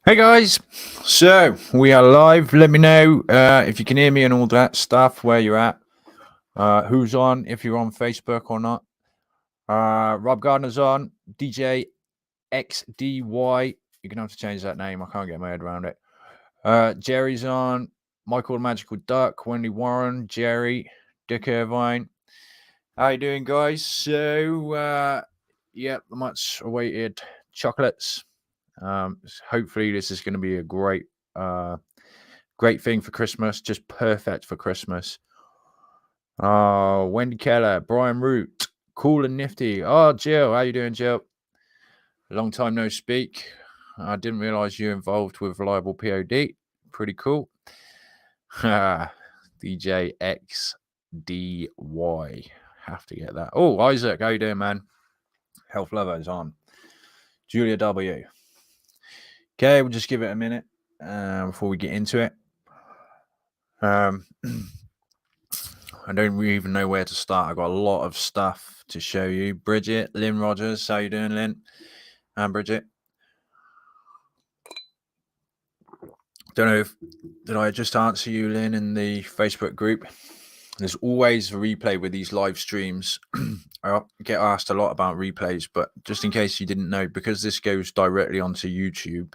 Hey guys, so we are live. Let me know if you can hear me and all that stuff, where you're at, who's on, if you're on Facebook or not. Rob Gardner's on, DJ XDY. You're going to have to change that name. I can't get my head around it. Jerry's on, Michael the Magical Duck, Wendy Warren, Jerry, Dick Irvine. How you doing, guys? So, the much awaited chocolates. Hopefully this is going to be a great thing for Christmas, just perfect for Christmas. Wendy Keller, Brian Root, Cool and Nifty. Oh, Jill, how you doing, Jill? Long time no speak. I didn't realize you're involved with Reliable POD. Pretty cool. DJ XDY. Have to get that. Oh, Isaac, how you doing, man? Health Lover is on. Julia W. Okay, we'll just give it a minute before we get into it. I don't really even know where to start. I've got a lot of stuff to show you. Bridget, Lynn Rogers, how you doing, Lynn? And Bridget. Don't know did I just answer you, Lynn, in the Facebook group? There's always a replay with these live streams. I get asked a lot about replays, but just in case you didn't know, because this goes directly onto YouTube,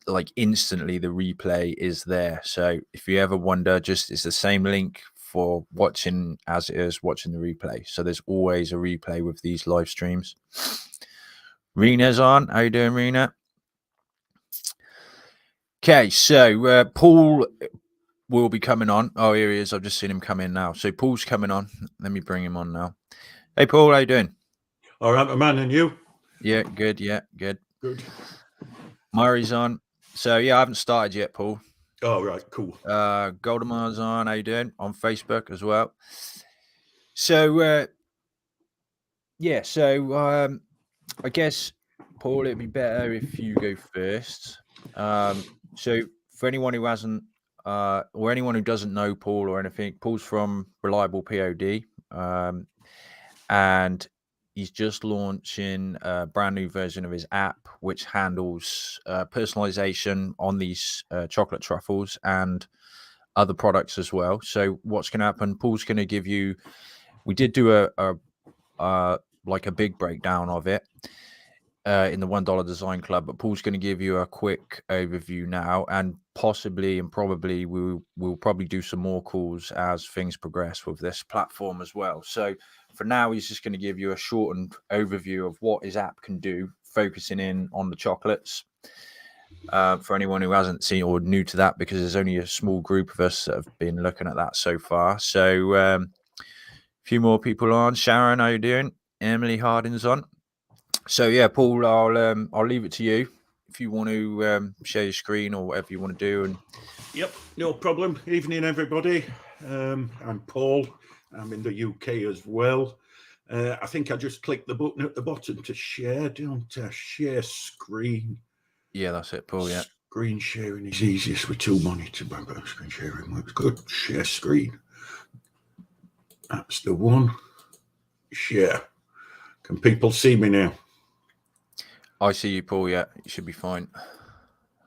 like instantly the replay is there. So if you ever wonder, it's the same link for watching as it is watching the replay. So there's always a replay with these live streams. Rena's on. How you doing, Rena? Okay, so Paul will be coming on. Oh, here he is. I've just seen him come in now. So Paul's coming on. Let me bring him on now. Hey, Paul, how you doing? All right, my man, and you? Yeah, good. Yeah, good. Good. Murray's on. So, yeah, I haven't started yet, Paul. Oh, right, cool. Goldamar's on. How you doing? On Facebook as well. So, I guess, Paul, it'd be better if you go first. So, for anyone who hasn't, or anyone who doesn't know Paul or anything, Paul's from Reliable POD, and he's just launching a brand new version of his app, which handles personalization on these chocolate truffles and other products as well. So what's going to happen? Paul's going to give you. We did do a big breakdown of it in the $1 Design Club, but Paul's going to give you a quick overview now, and possibly and probably we'll probably do some more calls as things progress with this platform as well. So for now, he's just going to give you a shortened overview of what his app can do, focusing in on the chocolates. For anyone who hasn't seen or new to that, because there's only a small group of us that have been looking at that so far. So a few more people on. Sharon, how you doing? Emily Harding's on. So yeah, Paul, I'll leave it to you if you want to share your screen or whatever you want to do. And yep, no problem. Evening, everybody. I'm Paul. I'm in the UK as well. I think I just clicked the button at the bottom to share. Don't share screen. Yeah, that's it, Paul. Yeah. Screen sharing is easiest with two monitors. Screen sharing works good. Share screen. That's the one. Share. Can people see me now? I see you, Paul. Yeah, you should be fine.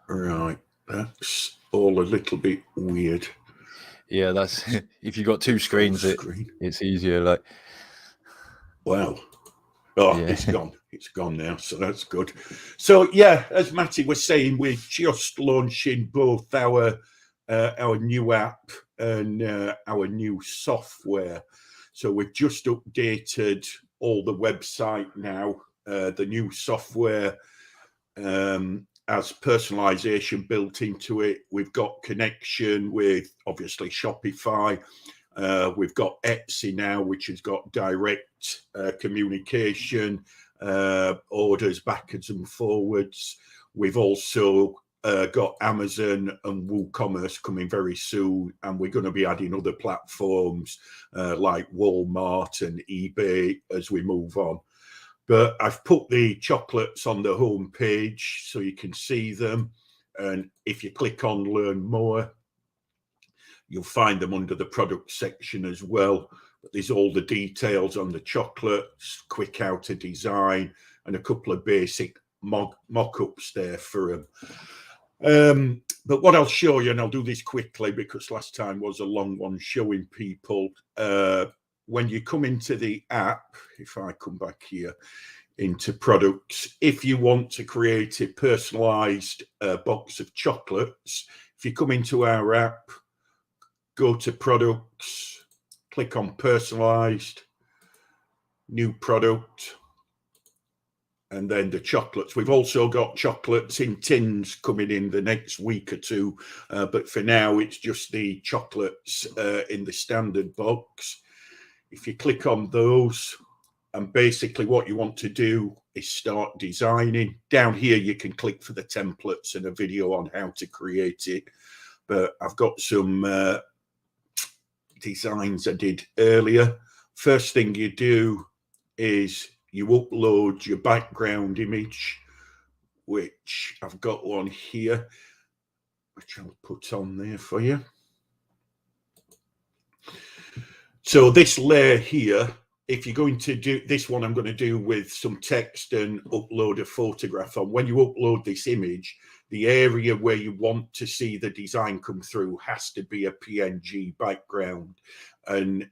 Right. That's all a little bit weird. Yeah, that's if you got two screens, it's easier. Like, wow. Oh, yeah. It's gone. It's gone now, so that's good. So yeah, as Matty was saying, we're just launching both our new app and our new software. So we've just updated all the website now. The new software has personalization built into it. We've got connection with obviously Shopify. We've got Etsy now, which has got direct communication, orders backwards and forwards. We've also got Amazon and WooCommerce coming very soon, and we're going to be adding other platforms like Walmart and eBay as we move on. But I've put the chocolates on the home page so you can see them. And if you click on Learn More, You'll find them under the product section as well. But there's all the details on the chocolates, quick how to design, and a couple of basic mock-ups there for them. But what I'll show you, and I'll do this quickly because last time was a long one showing people, when you come into the app, if I come back here into products, if you want to create a personalized box of chocolates, if you come into our app, go to products, click on personalized, new product, and then the chocolates. We've also got chocolates in tins coming in the next week or two, but for now it's just the chocolates in the standard box. If you click on those, and basically what you want to do is start designing. Down here you can click for the templates and a video on how to create it, but I've got some designs I did earlier. First thing you do is you upload your background image, which I've got one here, which I'll put on there for you. So this layer here, if you're going to do this one, I'm going to do with some text and upload a photograph on. When you upload this image, the area where you want to see the design come through has to be a PNG background. And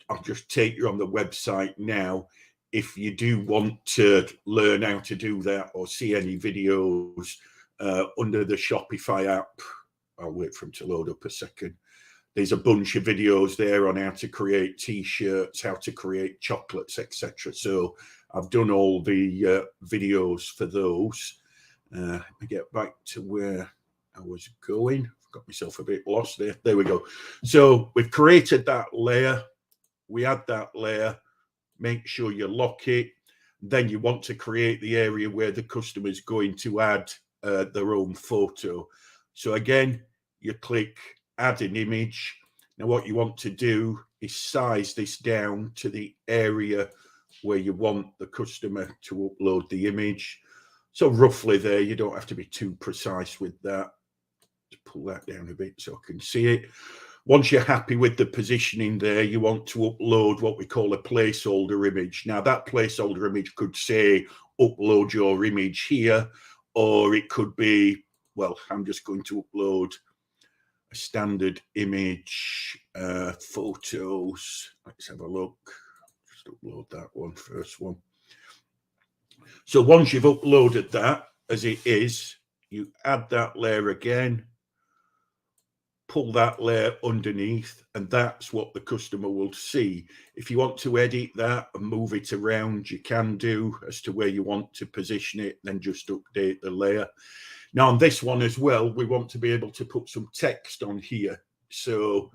I'll just take you on the website now. If you do want to learn how to do that or see any videos under the Shopify app, I'll wait for them to load up a second. There's a bunch of videos there on how to create t-shirts, how to create chocolates, etc. So I've done all the videos for those. Let me get back to where I was going. Got myself a bit lost there. There we go. So we've created that layer. We add that layer. Make sure you lock it. Then you want to create the area where the customer is going to add their own photo. So again, you click add an image. Now what you want to do is size this down to the area where you want the customer to upload the image. So roughly there, you don't have to be too precise with that. Just pull that down a bit so I can see it. Once you're happy with the positioning there, you want to upload what we call a placeholder image. Now that placeholder image could say upload your image here, or it could be, well, I'm just going to upload a standard image, photos. Let's have a look. Just upload that one, first one. So once you've uploaded that as it is, you add that layer again, pull that layer underneath, and that's what the customer will see. If you want to edit that and move it around, you can do as to where you want to position it, then just update the layer. Now on this one as well, we want to be able to put some text on here. So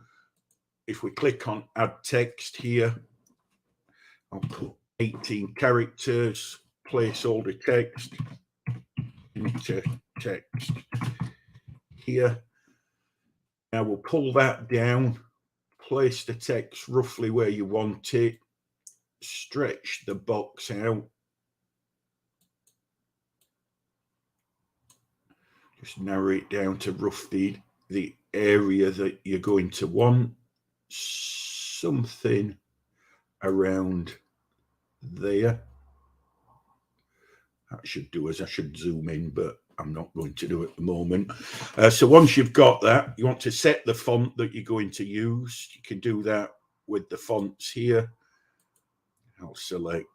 if we click on add text here, I'll put 18 characters, placeholder text, into text here. Now we'll pull that down, place the text roughly where you want it, stretch the box out. Just narrow it down to roughly the area that you're going to want. Something around there. That should do us. I should zoom in, but I'm not going to do it at the moment. So once you've got that, you want to set the font that you're going to use. You can do that with the fonts here. I'll select,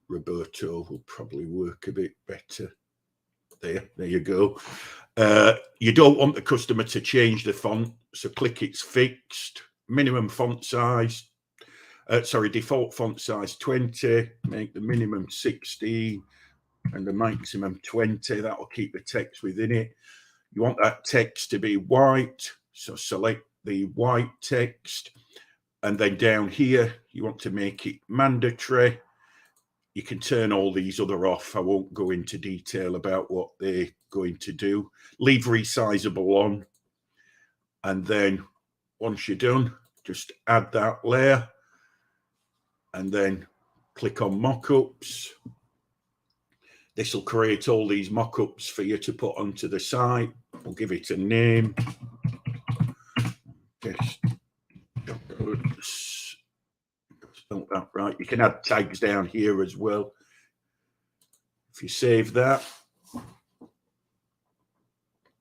Roberto will probably work a bit better. There you go. You don't want the customer to change the font, so click it's fixed. Minimum font size, default font size 20, make the minimum 16 and the maximum 20. That will keep the text within it. You want that text to be white, so select the white text, and then down here you want to make it mandatory. You can turn all these other off. I won't go into detail about what they're going to do. Leave resizable on, and then once you're done, just add that layer and then click on mock-ups. This will create all these mock-ups for you to put onto the site. We'll give it a name. Test chocolates. Spelled that right. You can add tags down here as well. If you save that.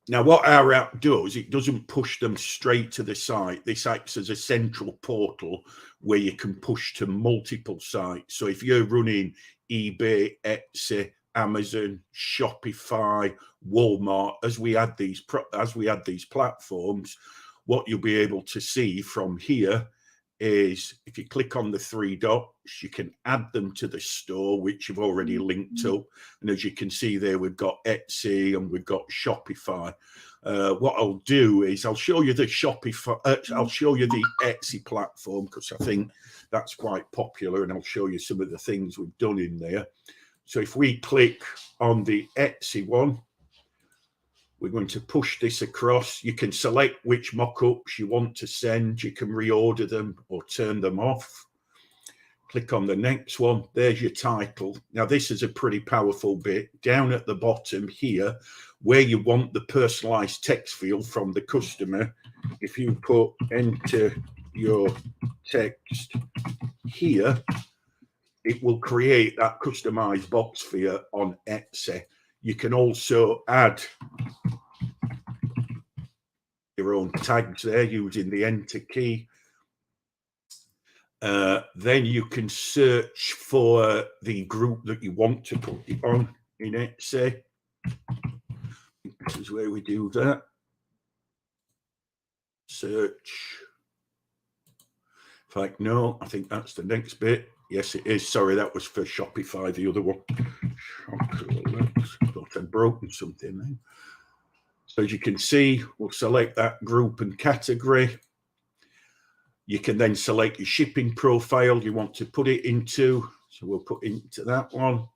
Now, what our app does, it doesn't push them straight to the site. This acts as a central portal where you can push to multiple sites. So if you're running eBay, Etsy, Amazon, Shopify, Walmart, as we add these platforms, what you'll be able to see from here is if you click on the three dots, you can add them to the store, which you've already linked up. And as you can see there, we've got Etsy and we've got Shopify. What I'll do is I'll show you the Shopify, I'll show you the Etsy platform because I think that's quite popular, and I'll show you some of the things we've done in there. So if we click on the Etsy one, we're going to push this across. You can select which mock-ups you want to send. You can reorder them or turn them off. Click on the next one. There's your title. Now, this is a pretty powerful bit. Down at the bottom here, where you want the personalized text field from the customer, if you put enter your text here, it will create that customized box for you on Etsy. You can also add your own tags there using the enter key. Then you can search for the group that you want to put it on in Etsy. This is where we do that. Search. In fact, no, I think that's the next bit. Yes, it is. Sorry, that was for Shopify, the other one. I thought I'd broken something then. So as you can see, we'll select that group and category. You can then select your shipping profile you want to put it into. So we'll put into that one.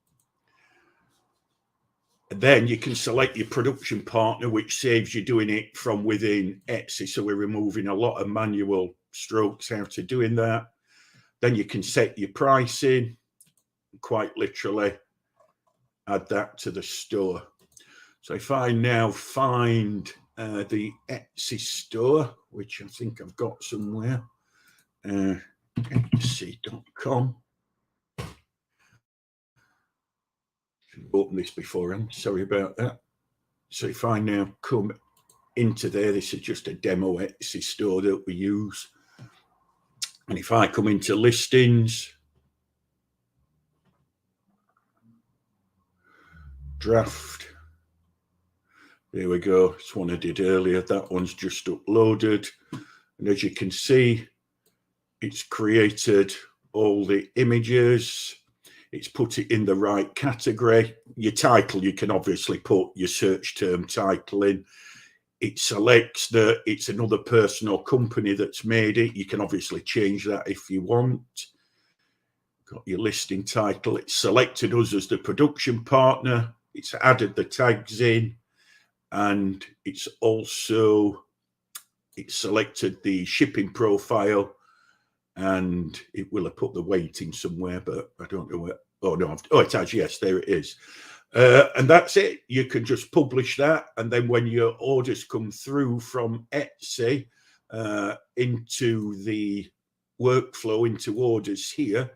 And then you can select your production partner, which saves you doing it from within Etsy. So we're removing a lot of manual strokes out of doing that. Then you can set your pricing, quite literally add that to the store. So if I now find the Etsy store, which I think I've got somewhere, Etsy.com. Should open this beforehand. Sorry about that. So if I now come into there, this is just a demo Etsy store that we use. And if I come into listings, draft, there we go. It's one I did earlier. That one's just uploaded. And as you can see, it's created all the images. It's put it in the right category. Your title, you can obviously put your search term title in. It selects that it's another person or company that's made it. You can obviously change that if you want. Got your listing title. It's selected us as the production partner. It's added the tags in. And it's also, it's selected the shipping profile, and it will have put the weighting somewhere, but I don't know where. Oh, no. Oh, it has. Yes, there it is. And that's it. You can just publish that. And then when your orders come through from Etsy into the workflow, into orders here,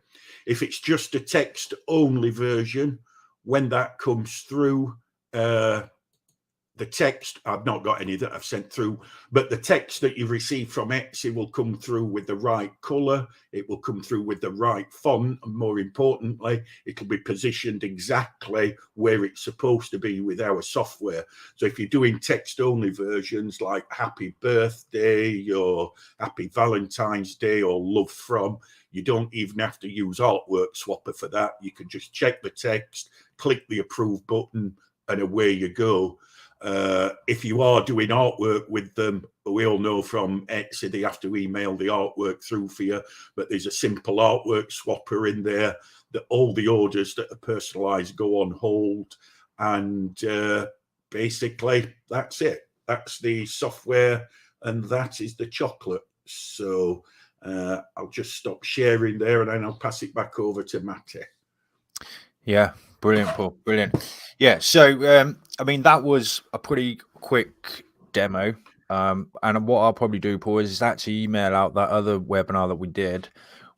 if it's just a text only version, when that comes through, the text, I've not got any that I've sent through, but the text that you receive from Etsy will come through with the right color. It will come through with the right font. And more importantly, it'll be positioned exactly where it's supposed to be with our software. So if you're doing text only versions like happy birthday or happy Valentine's Day or love from, you don't even have to use Artwork Swapper for that. You can just check the text, click the approve button, and away you go. If you are doing artwork with them, we all know from Etsy they have to email the artwork through for you, but there's a simple artwork swapper in there that all the orders that are personalized go on hold, and basically that's it. That's the software, and that is the chocolate. So I'll just stop sharing there, and then I'll pass it back over to Matty. Yeah, brilliant, Paul. Brilliant. Yeah, so I mean, that was a pretty quick demo. And what I'll probably do, Paul, is actually email out that other webinar that we did,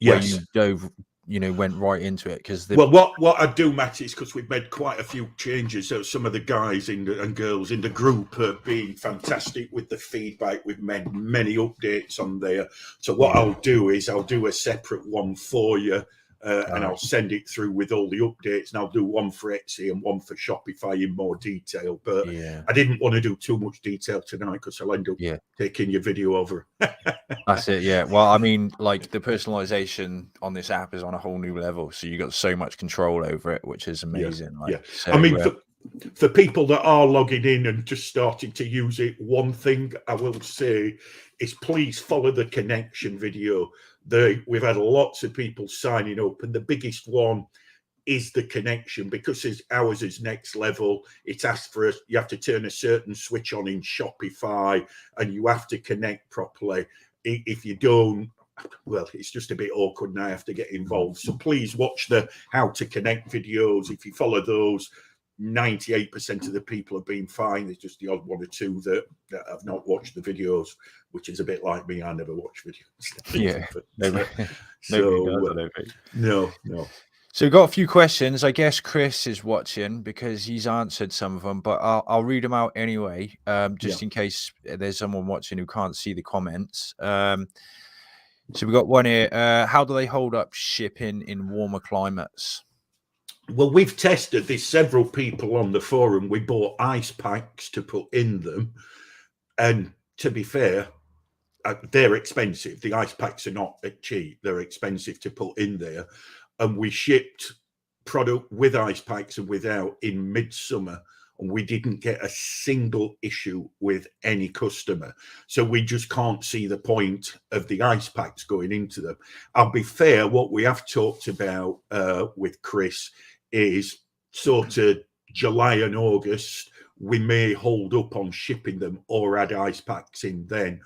where Yes. you dove, went right into it. Because well, what I do, Matt, is because we've made quite a few changes. So some of the guys and girls in the group have been fantastic with the feedback. We've made many updates on there. So what I'll do is I'll do a separate one for you. And I'll send it through with all the updates, and I'll do one for Etsy and one for Shopify in more detail. But I didn't want to do too much detail tonight because I'll end up taking your video over. That's it. Yeah. Well, I mean, like the personalization on this app is on a whole new level. So you got so much control over it, which is amazing. So, I mean, for people that are logging in and just starting to use it, one thing I will say is please follow the connection video. We've had lots of people signing up, and the biggest one is the connection, because ours is next level. It asks for you have to turn a certain switch on in Shopify, and you have to connect properly. If you don't, well, it's just a bit awkward, and I have to get involved. So please watch the how to connect videos. If you follow those, 98% of the people have been fine. There's just the odd one or two that have not watched the videos, which is a bit like me. I never watch videos. Yeah. Nobody does, I don't think. No. So we've got a few questions. I guess Chris is watching because he's answered some of them, but I'll read them out anyway, just in case there's someone watching who can't see the comments. So we've got one here. How do they hold up shipping in warmer climates? Well, we've tested. There's several people on the forum. We bought ice packs to put in them, and to be fair, they're expensive. The ice packs are not cheap. They're expensive to put in there. And we shipped product with ice packs and without in midsummer, and we didn't get a single issue with any customer. So we just can't see the point of the ice packs going into them. I'll be fair, what we have talked about with Chris is sort of July and August, we may hold up on shipping them or add ice packs in then.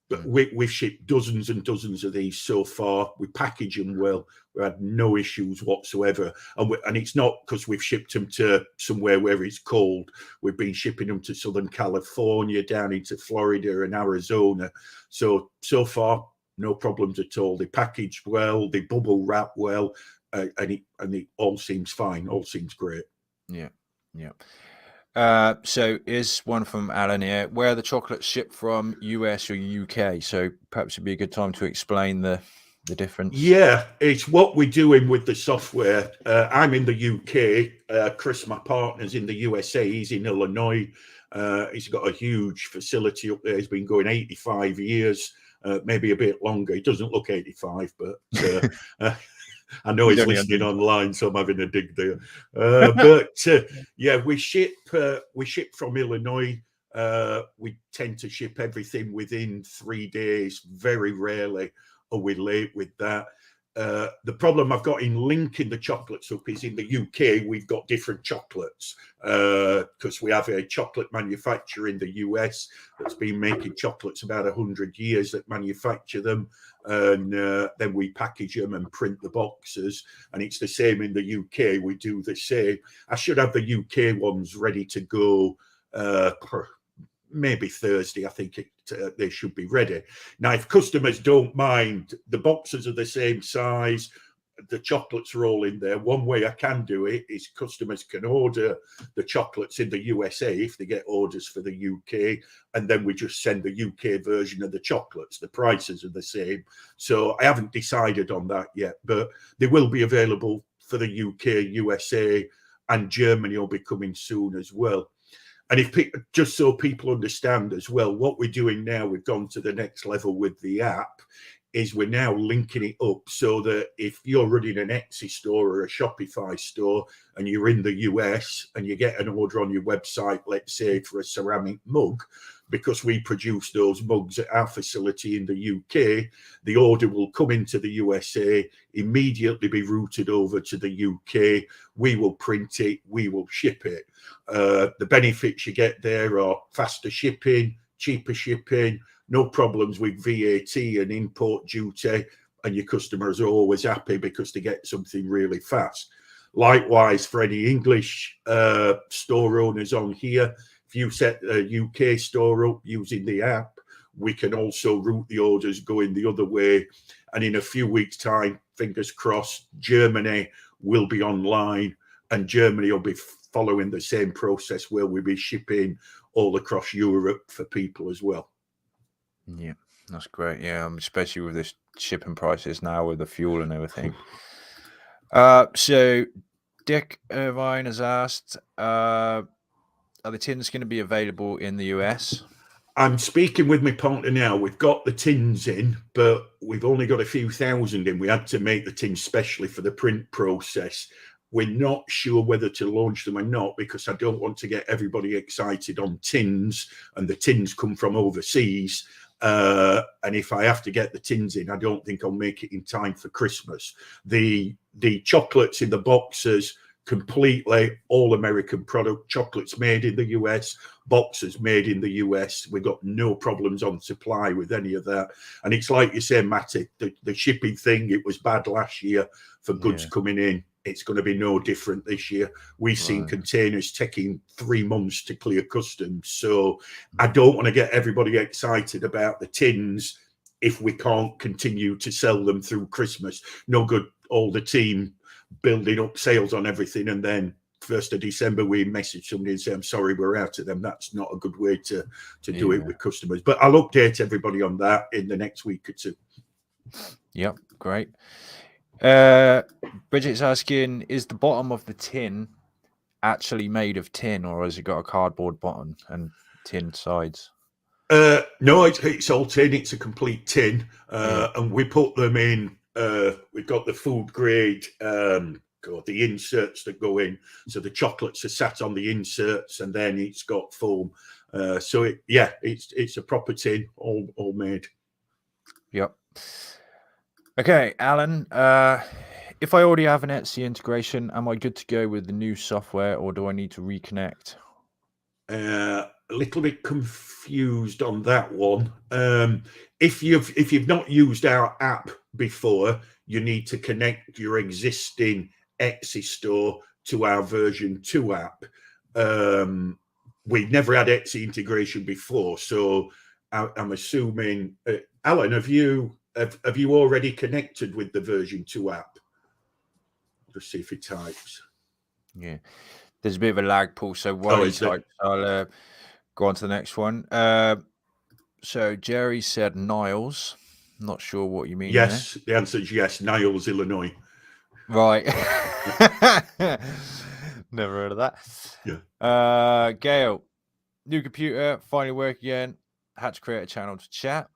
But we've shipped dozens and dozens of these so far. We package them well. We had no issues whatsoever. And it's not because we've shipped them to somewhere where it's cold. We've been shipping them to Southern California, down into Florida and Arizona. So far, no problems at all. They package well, they bubble wrap well, and it all seems fine. All seems great. Yeah. So is one from Alan here. Where are the chocolates shipped from, US or UK? So perhaps it'd be a good time to explain the difference. Yeah, it's what we're doing with the software. I'm in the UK. Chris, my partner's in the USA. He's in Illinois. He's got a huge facility up there. He's been going 85 years, maybe a bit longer. He doesn't look 85, but I know he's listening online, so I'm having a dig there. We ship from Illinois. We tend to ship everything within 3 days. Very rarely are we late with that. The problem I've got in linking the chocolates up is in the UK, we've got different chocolates because we have a chocolate manufacturer in the US that's been making chocolates about 100 years that manufacture them. And then we package them and print the boxes. And it's the same in the UK. We do the same. I should have the UK ones ready to go maybe Thursday. I think they should be ready. Now, if customers don't mind, the boxes are the same size. The chocolates are all in there. One way I can do it is customers can order the chocolates in the USA if they get orders for the UK, and then we just send the UK version of the chocolates. The prices are the same. So I haven't decided on that yet, but they will be available for the UK, USA, and Germany will be coming soon as well. And just so people understand as well, what we're doing now, we've gone to the next level with the app, is we're now linking it up so that if you're running an Etsy store or a Shopify store and you're in the US and you get an order on your website, let's say for a ceramic mug, because we produce those mugs at our facility in the UK, the order will come into the USA, immediately be routed over to the UK. We will print it, we will ship it. The benefits you get there are faster shipping, cheaper shipping, no problems with VAT and import duty, and your customers are always happy because they get something really fast. Likewise, for any English store owners on here, if you set a UK store up using the app, we can also route the orders going the other way. And in a few weeks' time, fingers crossed, Germany will be online, and Germany will be following the same process where we'll be shipping all across Europe for people as well. Yeah, that's great. Yeah, especially with this shipping prices now with the fuel and everything. So Dick Irvine has asked, are the tins going to be available in the US? I'm speaking with my partner now. We've got the tins in, but we've only got a few thousand in. We had to make the tins specially for the print process. We're not sure whether to launch them or not, because I don't want to get everybody excited on tins, and the tins come from overseas. And if I have to get the tins in, I don't think I'll make it in time for Christmas. The chocolates in the boxes, completely all American product, chocolates made in the US, boxes made in the US. We've got no problems on supply with any of that. And it's like you say, Matty, the shipping thing, it was bad last year for goods coming in. It's going to be no different this year. We've seen containers taking 3 months to clear customs. So I don't want to get everybody excited about the tins if we can't continue to sell them through Christmas. No good all the team building up sales on everything, and then 1st of December we message somebody and say, I'm sorry, we're out of them. That's not a good way to do it with customers. But I'll update everybody on that in the next week or two. Yep, great. Bridget's asking, is the bottom of the tin actually made of tin, or has it got a cardboard bottom and tin sides? No, it's all tin. It's a complete tin. And we put them in, we've got the food grade, the inserts that go in. So the chocolates are sat on the inserts, and then it's got foam. So it's a proper tin, all made. Yep. Okay, Alan, if I already have an Etsy integration, am I good to go with the new software, or do I need to reconnect? A little bit confused on that one. If you've not used our app before, you need to connect your existing Etsy store to our version 2 app. We've never had Etsy integration before, so I'm assuming, Alan, have you already connected with the version 2 app? Just see if he types. Yeah, there's a bit of a lag, Paul. So while he types, I'll go on to the next one. So Jerry said Niles. Not sure what you mean. Yes, the answer is yes. Niles, Illinois. Right. Never heard of that. Yeah. Gail, new computer, finally work again. Had to create a channel to chat.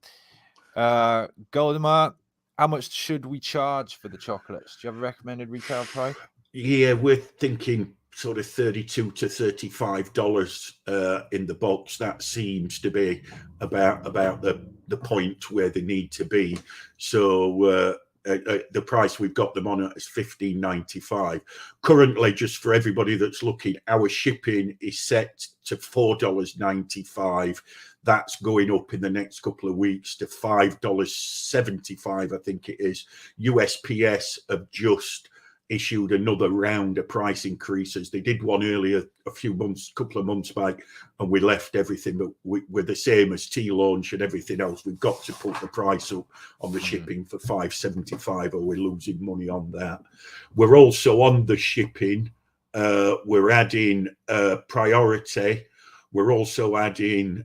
Goldemar, how much should we charge for the chocolates? Do you have a recommended retail price? Yeah, we're thinking sort of $32 to $35 in the box. That seems to be about the point where they need to be. So the price we've got them on is $15.95. Currently, just for everybody that's looking, our shipping is set to $4.95. That's going up in the next couple of weeks to $5.75, I think it is. USPS have just issued another round of price increases. They did one earlier, couple of months back, and we left everything, but we're the same as T-Launch and everything else. We've got to put the price up on the shipping for $5.75, or we're losing money on that. We're also on the shipping. We're adding priority. We're also adding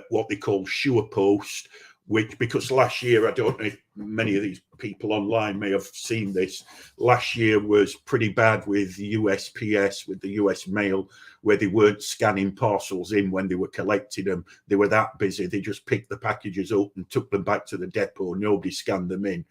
what they call Sure Post, which, because last year, I don't know if many of these people online may have seen this, last year was pretty bad with USPS, with the US mail, where they weren't scanning parcels in when they were collecting them. They were that busy. They just picked the packages up and took them back to the depot. Nobody scanned them in.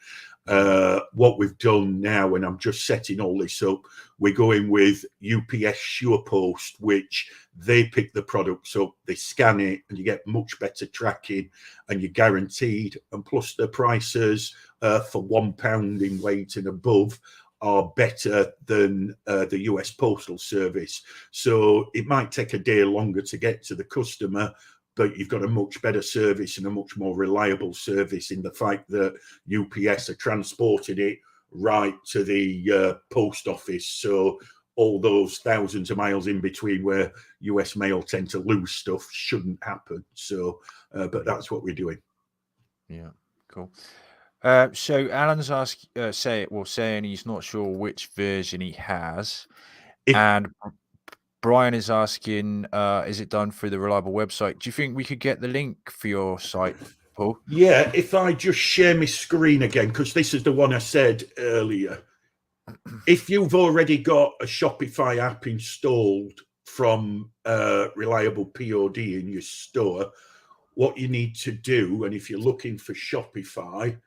What we've done now, and I'm just setting all this up, we're going with UPS Sure Post, which they pick the products up, they scan it, and you get much better tracking, and you're guaranteed. And plus the prices for £1 in weight and above are better than the US Postal Service. So it might take a day longer to get to the customer, but you've got a much better service and a much more reliable service in the fact that UPS are transporting it right to the post office. So all those thousands of miles in between where US mail tend to lose stuff shouldn't happen. So, but that's what we're doing. Yeah, cool. So Alan's saying he's not sure which version he has, and Brian is asking, is it done through the Reliable website? Do you think we could get the link for your site, Paul? Yeah, if I just share my screen again, because this is the one I said earlier. If you've already got a Shopify app installed from Reliable POD in your store, what you need to do, and if you're looking for Shopify,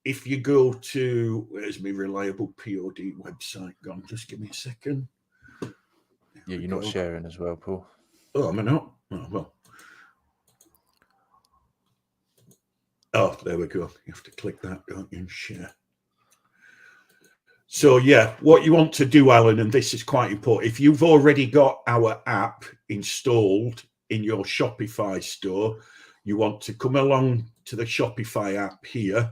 if you go to, where's my Reliable POD website gone? Just give me a second. Yeah, you're not sharing as well, Paul. Oh, am I not? Oh, well. Oh, there we go. You have to click that, don't you, and share. So, yeah, what you want to do, Alan, and this is quite important, if you've already got our app installed in your Shopify store, you want to come along to the Shopify app here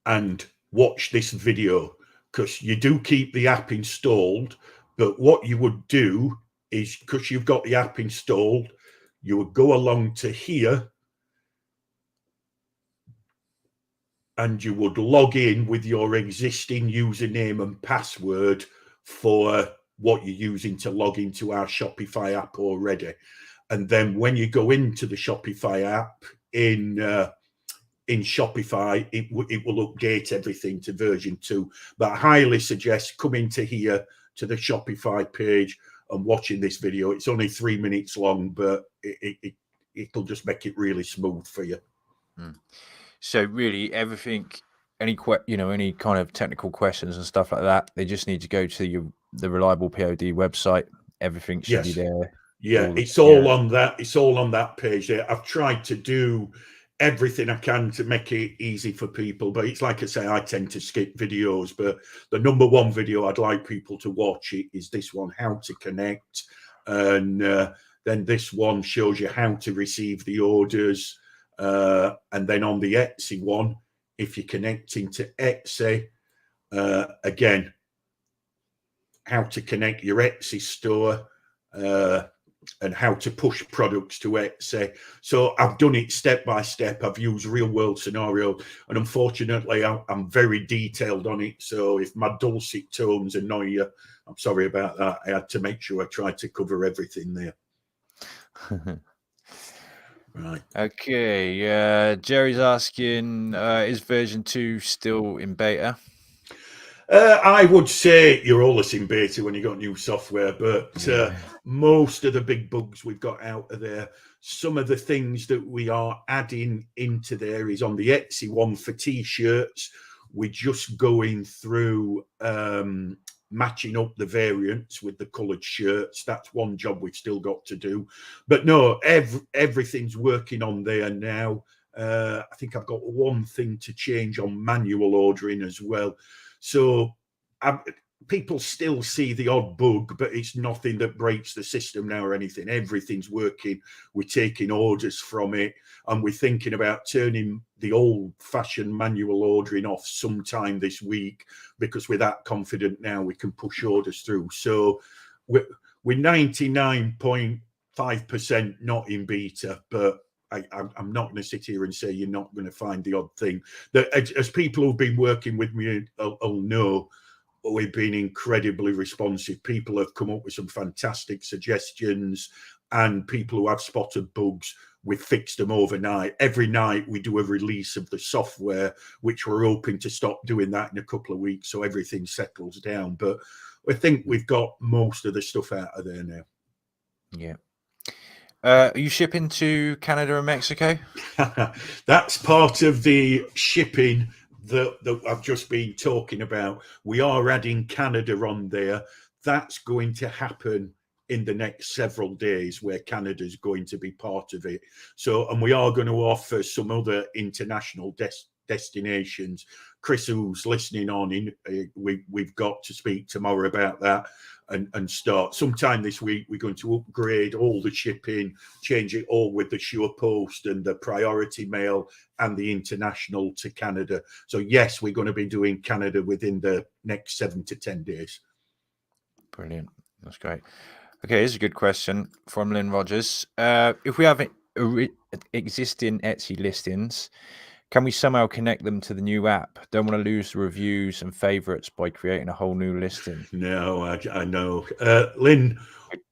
and watch this video, because you do keep the app installed. But what you would do is, because you've got the app installed, you would go along to here and you would log in with your existing username and password for what you're using to log into our Shopify app already. And then when you go into the Shopify app in Shopify, it will update everything to version 2. But I highly suggest coming to here to the Shopify page and watching this video. It's only 3 minutes long, but it'll just make it really smooth for you. So really, everything, any kind of technical questions and stuff like that, they just need to go to the Reliable POD website. Everything should be there. Yeah, it's all on that. It's all on that page there. I've tried to do everything I can to make it easy for people, but it's like I say, I tend to skip videos. But the number one video I'd like people to watch is this one, how to connect, and then this one shows you how to receive the orders. And then on the Etsy one, if you're connecting to Etsy, again, how to connect your Etsy store and how to push products to Etsy. So I've done it step by step. I've used real world scenario, and unfortunately, I'm very detailed on it. So if my dulcet tones annoy you, I'm sorry about that. I had to make sure I tried to cover everything there. Right. Okay. Jerry's asking, is version 2 still in beta? I would say you're always in beta when you got new software, but most of the big bugs we've got out of there, some of the things that we are adding into there is on the Etsy one for t-shirts. We're just going through matching up the variants with the coloured shirts. That's one job we've still got to do. But no, everything's working on there now. I think I've got one thing to change on manual ordering as well. So people still see the odd bug, but it's nothing that breaks the system now or anything. Everything's working. We're taking orders from it, and we're thinking about turning the old-fashioned manual ordering off sometime this week, because we're that confident now we can push orders through. So we're 99.5% not in beta, but I'm not going to sit here and say you're not going to find the odd thing. That, as people who've been working with me will know, we've been incredibly responsive. People have come up with some fantastic suggestions, and people who have spotted bugs, we've fixed them overnight. Every night we do a release of the software, which we're hoping to stop doing that in a couple of weeks so everything settles down. But I think we've got most of the stuff out of there now. Yeah. Are you shipping to Canada and Mexico? That's part of the shipping that I've just been talking about. We are adding Canada on there. That's going to happen in the next several days, where Canada is going to be part of it. So, and we are going to offer some other international destinations. Chris, who's listening on, we've got to speak tomorrow about that and start. Sometime this week, we're going to upgrade all the shipping, change it all with the Sure Post and the Priority Mail and the international to Canada. So yes, we're going to be doing Canada within the next 7 to 10 days. Brilliant. That's great. Okay, here's a good question from Lynn Rogers. If we have existing Etsy listings, can we somehow connect them to the new app? Don't want to lose the reviews and favorites by creating a whole new listing. No, I know. Lynn,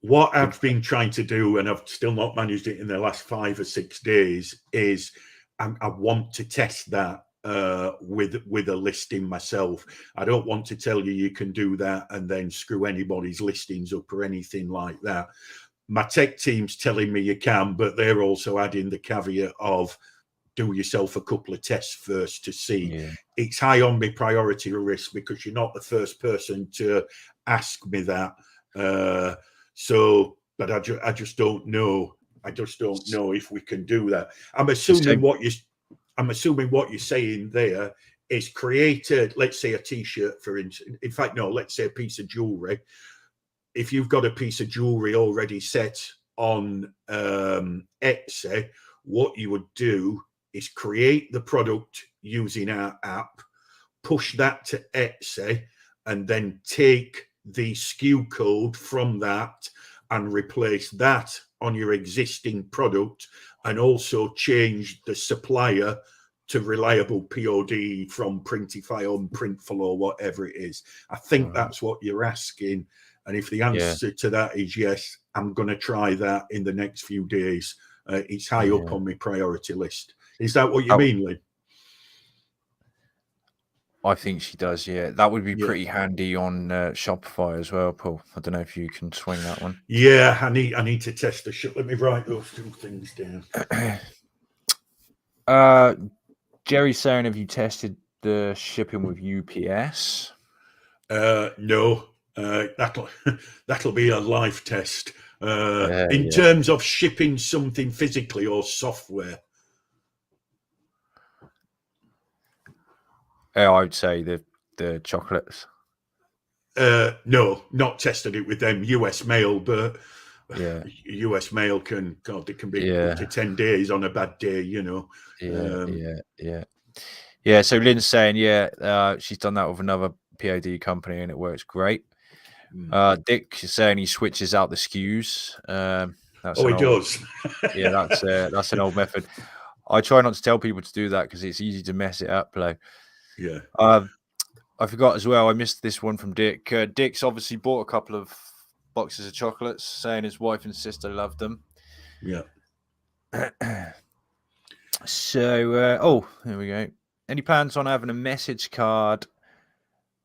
what I've been trying to do, and I've still not managed it in the last 5 or 6 days, is I want to test that with a listing myself. I don't want to tell you can do that and then screw anybody's listings up or anything like that. My tech team's telling me you can, but they're also adding the caveat of do yourself a couple of tests first to see. Yeah. It's high on my priority list because you're not the first person to ask me that. But I just don't know. I just don't know if we can do that. I'm assuming what you're saying there is created, let's say a t-shirt, for instance. In fact, no, let's say a piece of jewelry. If you've got a piece of jewelry already set on Etsy, what you would do is create the product using our app, push that to Etsy, and then take the SKU code from that and replace that on your existing product, and also change the supplier to reliable POD from Printify or Printful or whatever it is. I think that's what you're asking. And if the answer to that is yes, I'm going to try that in the next few days. It's high up on my priority list. Is that what you mean, Lynn? I think she does, yeah. That would be pretty handy on Shopify as well, Paul. I don't know if you can swing that one. Yeah, I need to test the ship. Let me write those 2 things down. Jerry's saying, have you tested the shipping with UPS? No. That'll be a live test. In terms of shipping something physically or software. I would say the chocolates. No, not tested it with them. US mail, but US mail it can be up to 10 days on a bad day, you know. Yeah. So Lynn's saying, she's done that with another POD company and it works great. Dick is saying he switches out the SKUs. He does. That's an old method. I try not to tell people to do that because it's easy to mess it up, though. Yeah. I forgot as well. I missed this one from Dick. Dick's obviously bought a couple of boxes of chocolates, saying his wife and sister loved them. Yeah. So, here we go. Any plans on having a message card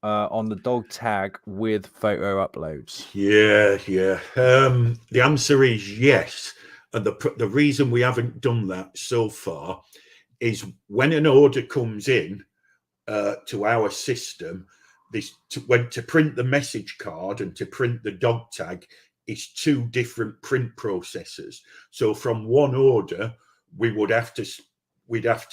on the dog tag with photo uploads? Yeah. The answer is yes. And the reason we haven't done that so far is when an order comes in to our system, to print the message card and to print the dog tag is 2 different print processes. So from one order, we'd have to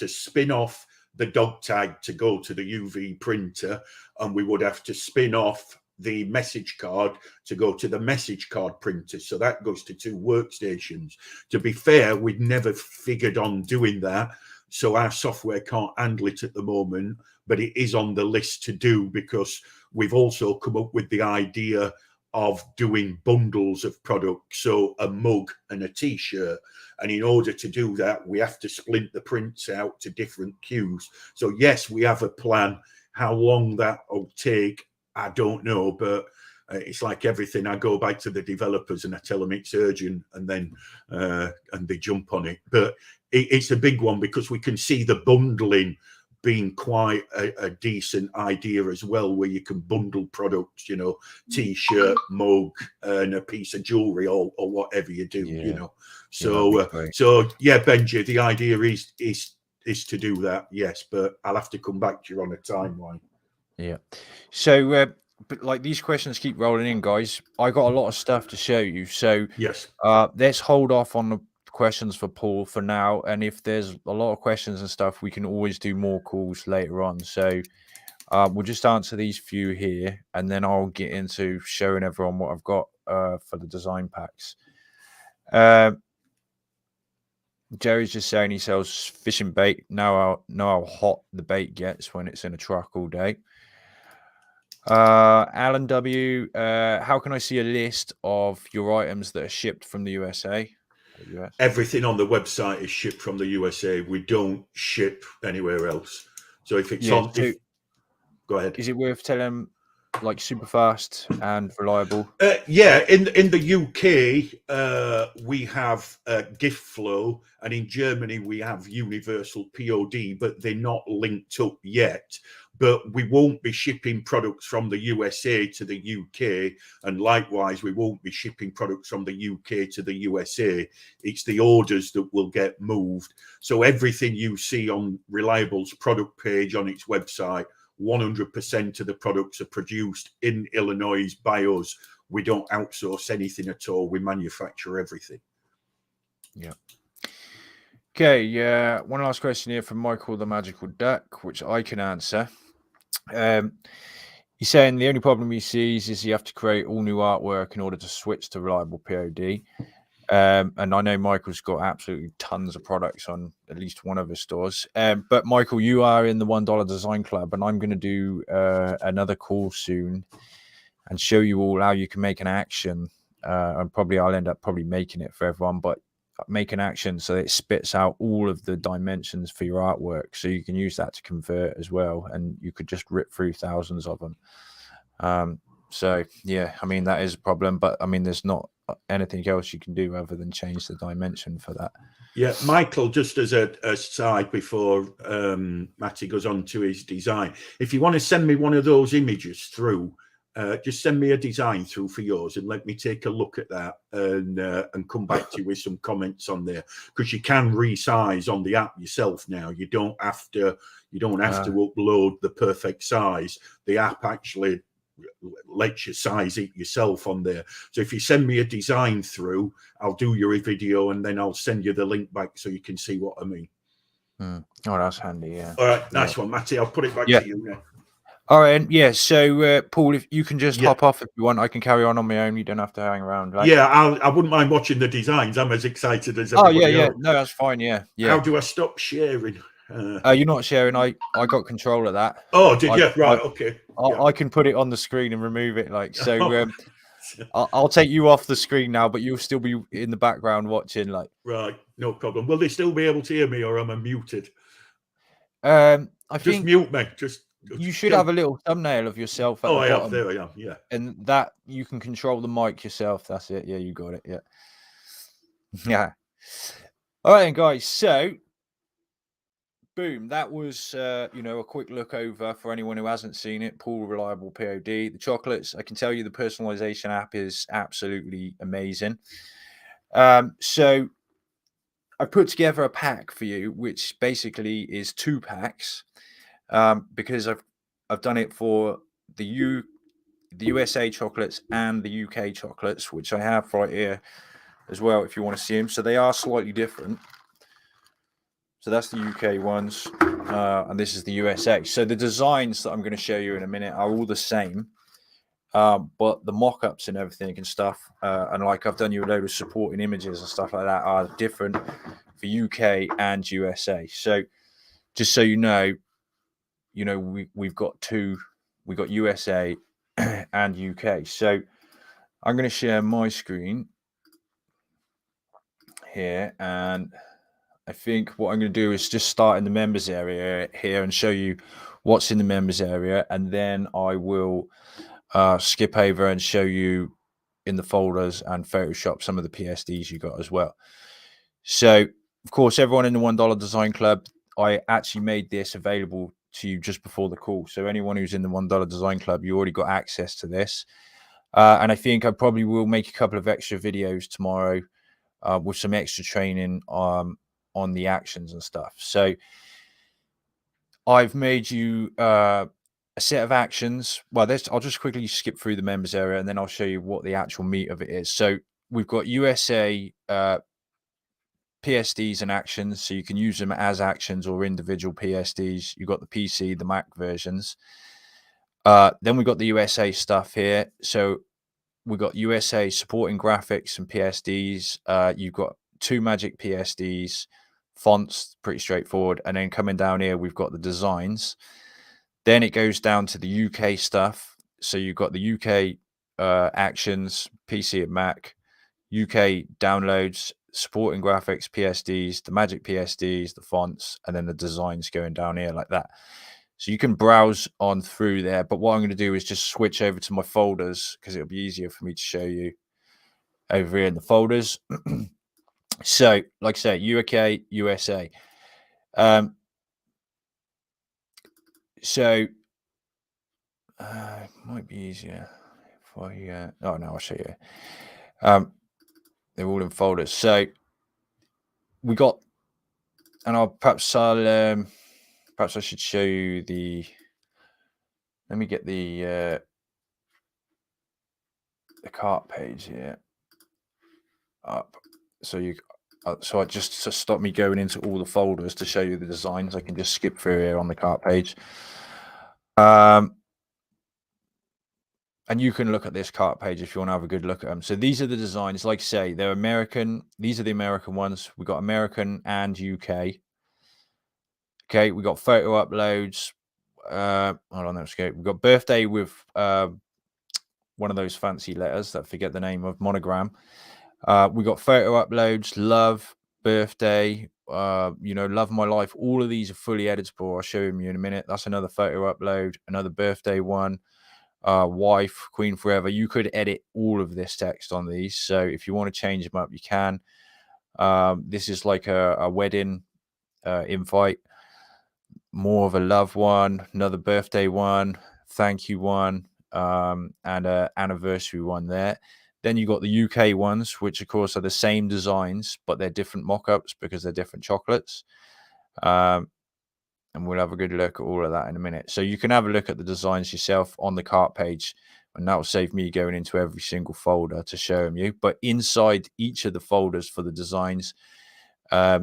spin off the dog tag to go to the UV printer, and we would have to spin off the message card to go to the message card printer. So that goes to 2 workstations. To be fair, we'd never figured on doing that. So our software can't handle it at the moment, but it is on the list to do because we've also come up with the idea of doing bundles of products, so a mug and a t-shirt. And in order to do that, we have to split the prints out to different queues. So yes, we have a plan. How long that will take, I don't know, but it's like everything. I go back to the developers and I tell them it's urgent, and then and they jump on it. But it's a big one because we can see the bundling being quite a decent idea as well, where you can bundle products, you know, t-shirt, mug, and a piece of jewelry or whatever you do, you know. So yeah, Benji, the idea is to do that, yes, but I'll have to come back to you on a timeline. Yeah. So but like these questions keep rolling in, guys. I got a lot of stuff to show you. So yes, let's hold off on the questions for Paul for now, and if there's a lot of questions and stuff, we can always do more calls later on. So we'll just answer these few here, and then I'll get into showing everyone what I've got for the design packs. Jerry's just saying he sells fishing bait. Know how hot the bait gets when it's in a truck all day. Alan W, how can I see a list of your items that are shipped from the USA? US? Everything on the website is shipped from the USA. We don't ship anywhere else. So if it's on, go ahead. Is it worth telling like super fast and reliable? Yeah, in the UK, we have gift flow, and in Germany we have universal POD, but they're not linked up yet. But we won't be shipping products from the USA to the UK, and likewise, we won't be shipping products from the UK to the USA. It's the orders that will get moved. So everything you see on Reliable's product page on its website, 100% of the products are produced in Illinois by us. We don't outsource anything at all. We manufacture everything. Yeah. Okay. Yeah. One last question here from Michael the Magical Duck, which I can answer. He's saying the only problem he sees is you have to create all new artwork in order to switch to Reliable POD. And I know Michael's got absolutely tons of products on at least one of his stores. But Michael, you are in the $1 Design Club, and I'm going to do another call soon and show you all how you can make an action. And probably I'll end up making it for everyone, but make an action so it spits out all of the dimensions for your artwork, so you can use that to convert as well, and you could just rip through thousands of them. So yeah, I mean, that is a problem, but I mean, there's not anything else you can do other than change the dimension for that. Yeah, Michael, just as a side before Matty goes on to his design, if you want to send me one of those images through, just send me a design through for yours and let me take a look at that and come back to you with some comments on there, because you can resize on the app yourself now. You don't have to upload the perfect size. The app actually lets you size it yourself on there. So if you send me a design through, I'll do your video and then I'll send you the link back so you can see what I mean. Oh, that's handy. Yeah. All right, nice one, Matty. I'll put it back to you now. All right, yeah. So, Paul, if you can just hop off if you want, I can carry on my own. You don't have to hang around. Right? Yeah, I wouldn't mind watching the designs. I'm as excited as everybody else. No, that's fine. Yeah. How do I stop sharing? You're not sharing. I got control of that. Oh, did you? Right. Okay. I can put it on the screen and remove it. Like so. I'll take you off the screen now, but you'll still be in the background watching. Like, right, no problem. Will they still be able to hear me, or am I muted? I think just mute me. You should have a little thumbnail of yourself at the bottom. Have. There I am. Yeah. And that you can control the mic yourself. That's it. Yeah, you got it. Yeah. Yeah. All right, then, guys. So, boom. That was, a quick look over for anyone who hasn't seen it. Paul Reliable POD. The chocolates. I can tell you the personalization app is absolutely amazing. So, I put together a pack for you, which basically is 2 packs. Because I've done it for the USA chocolates and the UK chocolates, which I have right here as well, if you want to see them. So they are slightly different. So that's the UK ones, and this is the USA. So the designs that I'm going to show you in a minute are all the same, but the mock-ups and everything and stuff, and like I've done you a load of supporting images and stuff like that, are different for UK and USA. So just so you know, we've got 2, we've got USA and UK. So I'm going to share my screen here, and I think what I'm going to do is just start in the members area here and show you what's in the members area, and then I will skip over and show you in the folders and Photoshop some of the PSDs you got as well. So, of course, everyone in the $1 Design Club, I actually made this available to you just before the call. So anyone who's in the $1 Design Club, you already got access to this. And I think I probably will make a couple of extra videos tomorrow with some extra training on the actions and stuff. So I've made you a set of actions. Well, I'll just quickly skip through the members area, and then I'll show you what the actual meat of it is. So we've got USA PSDs and actions, so you can use them as actions or individual PSDs. You've got the PC, the Mac versions. Then we've got the USA stuff here. So we've got USA supporting graphics and PSDs. You've got 2 Magic PSDs, fonts, pretty straightforward. And then coming down here, we've got the designs. Then it goes down to the UK stuff. So you've got the UK actions, PC and Mac, UK downloads, supporting graphics, PSDs, the Magic PSDs, the fonts, and then the designs going down here like that. So you can browse on through there. But what I'm going to do is just switch over to my folders because it'll be easier for me to show you over here in the folders. So, like I say, UK, USA. So it might be easier if I. Oh no, I'll show you. They're all in folders. So we got, and perhaps I should show you the. Let me get the cart page here up. So I just to stop me going into all the folders to show you the designs. I can just skip through here on the cart page. And you can look at this cart page if you want to have a good look at them. So these are the designs. Like I say, they're American. These are the American ones. We got American and UK. Okay, we got photo uploads. Hold on, let's go. We got birthday with one of those fancy letters that I forget the name of, monogram. We got photo uploads, love, birthday, love my life. All of these are fully editable. I'll show you in a minute. That's another photo upload, another birthday one. Wife, Queen Forever. You could edit all of this text on these. So if you want to change them up, you can. This is like a wedding invite, more of a love one, another birthday one, thank you one, and an anniversary one there. Then you got the UK ones, which of course are the same designs, but they're different mock-ups because they're different chocolates. And we'll have a good look at all of that in a minute. So you can have a look at the designs yourself on the cart page, and that will save me going into every single folder to show them you. But inside each of the folders for the designs, I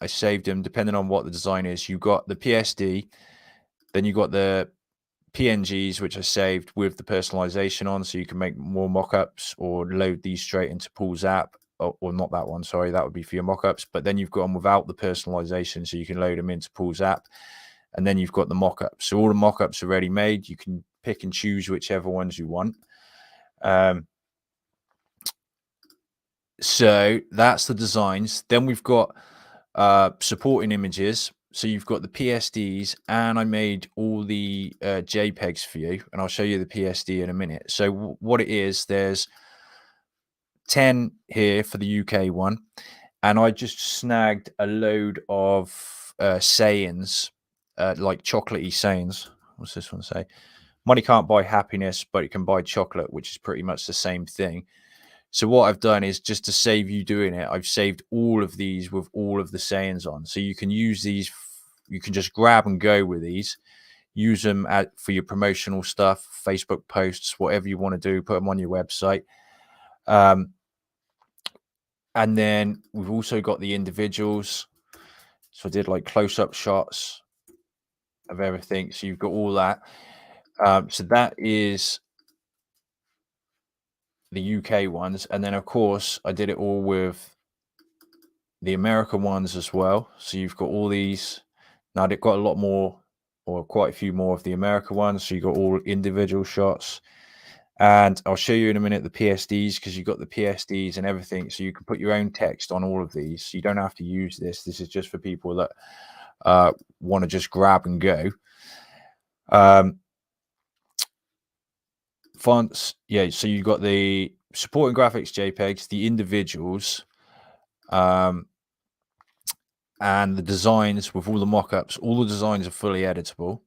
saved them depending on what the design is. You got the PSD, then you got the PNGs, which I saved with the personalization on, so you can make more mock-ups or load these straight into Paul's app. Or not that one, sorry, that would be for your mock-ups. But then you've got them without the personalization, so you can load them into Paul's app. And then you've got the mock-ups. So all the mock-ups are ready made. You can pick and choose whichever ones you want. So that's the designs. Then we've got supporting images. So you've got the PSDs, and I made all the JPEGs for you, and I'll show you the PSD in a minute. So what it is, there's 10 here for the UK one, and I just snagged a load of sayings, like chocolatey sayings. What's this one say? Money can't buy happiness, but it can buy chocolate, which is pretty much the same thing. So what I've done is, just to save you doing it, I've saved all of these with all of the sayings on. So you can use these, you can just grab and go with these, use them for your promotional stuff, Facebook posts, whatever you want to do, put them on your website. And then we've also got the individuals. So I did like close-up shots of everything. So you've got all that. So that is the UK ones. And then, of course, I did it all with the American ones as well. So you've got all these. Now they've got a lot more, or quite a few more of the American ones. So you've got all individual shots. And I'll show you in a minute the PSDs, because you've got the PSDs and everything. So you can put your own text on all of these. You don't have to use this. This is just for people that want to just grab and go. Fonts, yeah. So you've got the supporting graphics JPEGs, the individuals, and the designs with all the mock-ups. All the designs are fully editable.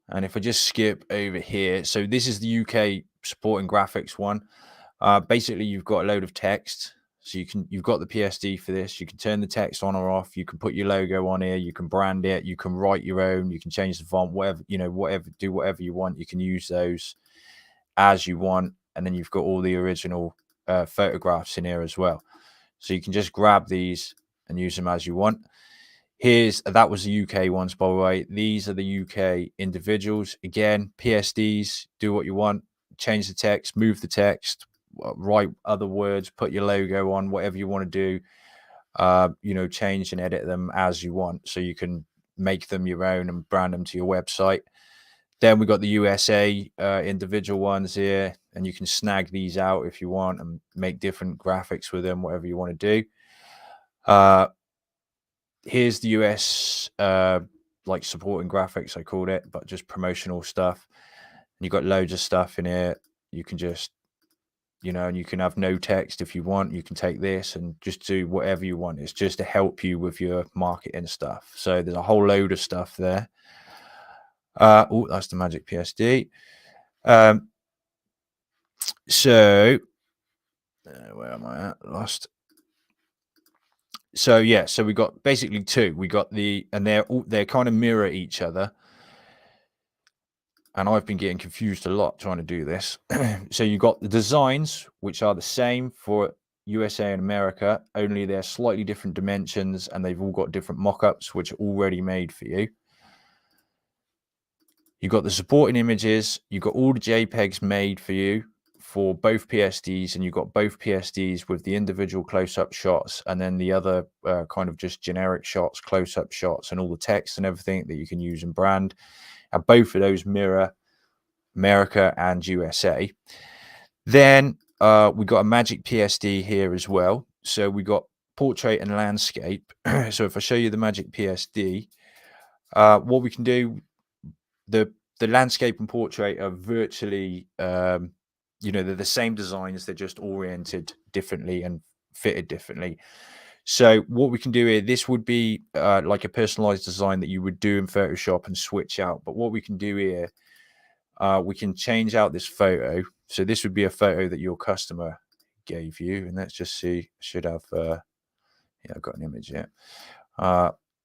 And if I just skip over here, so this is the UK supporting graphics one. Basically, you've got a load of text. So you've got the PSD for this. You can turn the text on or off. You can put your logo on here. You can brand it. You can write your own. You can change the font, whatever, do whatever you want. You can use those as you want. And then you've got all the original photographs in here as well. So you can just grab these and use them as you want. That was the UK ones, by the way. These are the UK individuals. Again, PSDs, do what you want. Change the text, move the text, write other words, put your logo on, whatever you want to do. Change and edit them as you want. So you can make them your own and brand them to your website. Then we got the USA individual ones here, and you can snag these out if you want and make different graphics with them, whatever you want to do. Here's the US like supporting graphics, I called it, but just promotional stuff. And you've got loads of stuff in here. You can just, and you can have no text if you want. You can take this and just do whatever you want. It's just to help you with your marketing stuff. So there's a whole load of stuff there. Oh, that's the Magic PSD. So where am I at? Lost. So yeah, so we got basically two. We got and they're kind of mirror each other. And I've been getting confused a lot trying to do this. So you got the designs, which are the same for USA and America, only they're slightly different dimensions, and they've all got different mock-ups, which are already made for you. You've got the supporting images. You've got all the JPEGs made for you for both PSDs, and you've got both PSDs with the individual close-up shots, and then the other kind of just generic shots, close-up shots, and all the text and everything that you can use and brand. And both of those mirror America and USA. Then we got a Magic PSD here as well. So we got portrait and landscape. So if I show you the Magic PSD, what we can do, the landscape and portrait are virtually, they're the same designs. They're just oriented differently and fitted differently. So what we can do here, this would be like a personalized design that you would do in Photoshop and switch out. But what we can do here, we can change out this photo. So this would be a photo that your customer gave you. And let's just see, should have, I've got an image here.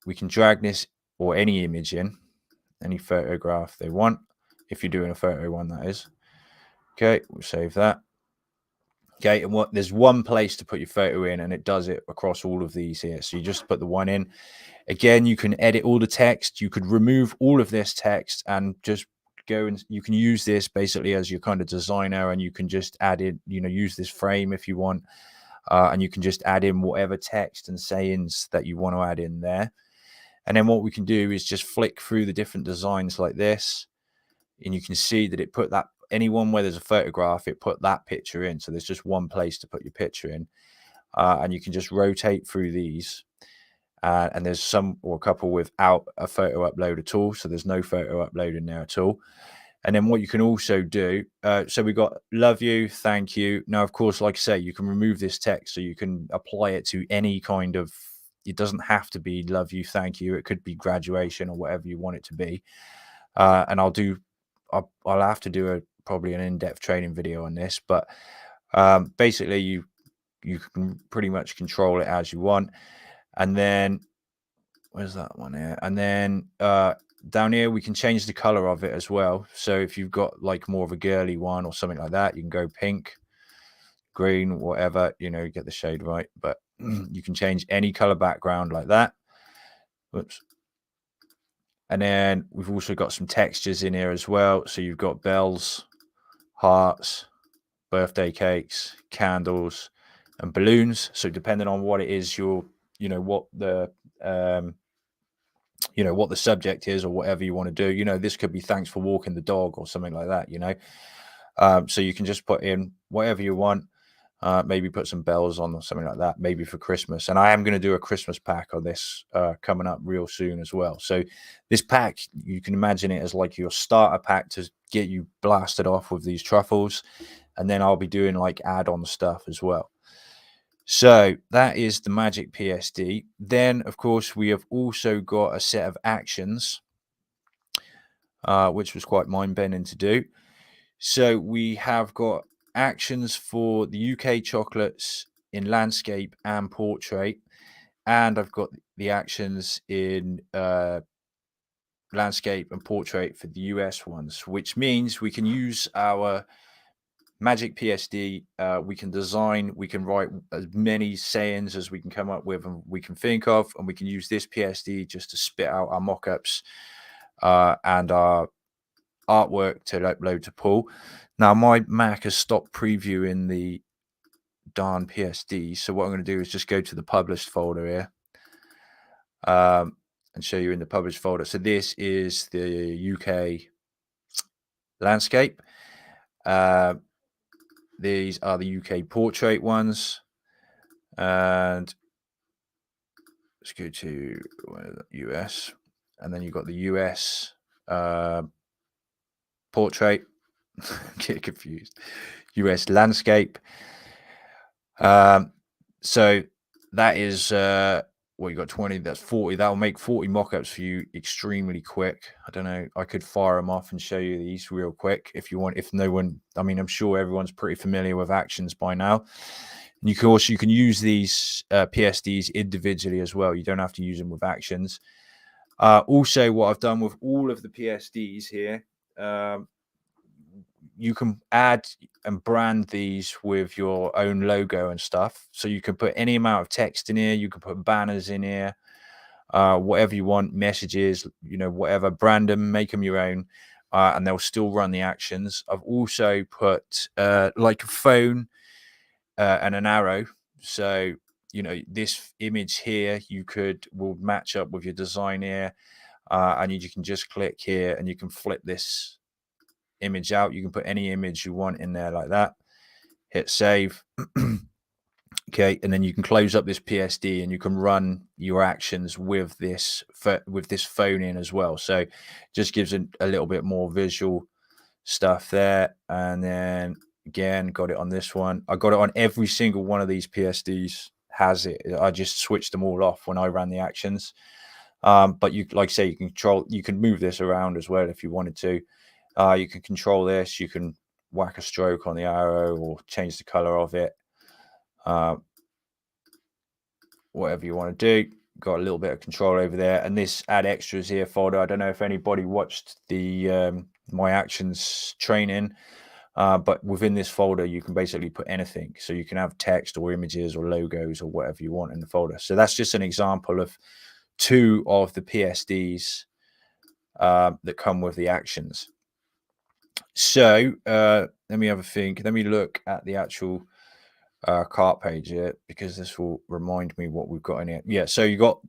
We can drag this or any image in, any photograph they want. If you're doing a photo one, that is. Okay, we'll save that. Okay, and there's one place to put your photo in, and it does it across all of these here. So you just put the one in. Again, you can edit all the text. You could remove all of this text and just go, and you can use this basically as your kind of designer, and you can just add in, use this frame if you want, and you can just add in whatever text and sayings that you want to add in there. And then what we can do is just flick through the different designs like this, and you can see that it put that anyone where there's a photograph, it put that picture in. So there's just one place to put your picture in, and you can just rotate through these. And there's some or a couple without a photo upload at all. So there's no photo upload in there at all. And then what you can also do, so we got love you, thank you. Now, of course, like I say, you can remove this text, so you can apply it to any kind of, it doesn't have to be love you, thank you. It could be graduation or whatever you want it to be. And I'll have to do probably an in-depth training video on this, but basically you can pretty much control it as you want. And then where's that one here? And then down here we can change the color of it as well. So if you've got like more of a girly one or something like that, you can go pink, green, whatever, get the shade right. But you can change any color background like that. Whoops. And then we've also got some textures in here as well. So you've got bells, hearts, birthday cakes, candles, and balloons. So depending on what it is, what the what the subject is or whatever you want to do, this could be thanks for walking the dog or something like that, so you can just put in whatever you want, maybe put some bells on or something like that, maybe for Christmas. And I am going to do a Christmas pack on this coming up real soon as well. So this pack, you can imagine it as like your starter pack to get you blasted off with these truffles, and then I'll be doing like add-on stuff as well. So that is the Magic PSD. Then, of course, we have also got a set of actions, which was quite mind-bending to do. So we have got actions for the UK chocolates in landscape and portrait, and I've got the actions in landscape and portrait for the US ones, which means we can use our Magic PSD, we can design, we can write as many sayings as we can come up with and we can think of, and we can use this PSD just to spit out our mock-ups and our artwork to upload to Paul. Now, my Mac has stopped previewing the darn PSD, so what I'm going to do is just go to the published folder here and show you in the published folder. So this is the UK landscape. These are the UK portrait ones, and let's go to US, and then you've got the US portrait. Get confused. US landscape. So that is well, you got 20, that's 40. That'll make 40 mock-ups for you extremely quick. I don't know, I could fire them off and show you these real quick if you want. If no one, I mean, I'm sure everyone's pretty familiar with actions by now. And you can use these PSDs individually as well. You don't have to use them with actions. Also, what I've done with all of the PSDs here, you can add and brand these with your own logo and stuff. So you can put any amount of text in here. You can put banners in here, whatever you want, messages, whatever. Brand them, make them your own, and they'll still run the actions. I've also put like a phone and an arrow. So, this image here, will match up with your design here, and you can just click here and you can flip this image out. You can put any image you want in there like that. Hit save. Okay, and then you can close up this PSD and you can run your actions with this phone in as well. So just gives a little bit more visual stuff there. And then again, got it on this one. I got it on every single one of these PSDs. Has it? I just switched them all off when I ran the actions. But you, like I say, you can move this around as well if you wanted to. You can control this. You can whack a stroke on the arrow or change the color of it. Whatever you want to do. Got a little bit of control over there. And this add extras here folder, I don't know if anybody watched the my actions training, but within this folder you can basically put anything. So you can have text or images or logos or whatever you want in the folder. So that's just an example of 2 of the PSDs that come with the actions. So let me have a think. Let me look at the actual cart page here, because this will remind me what we've got in here. Yeah, so you got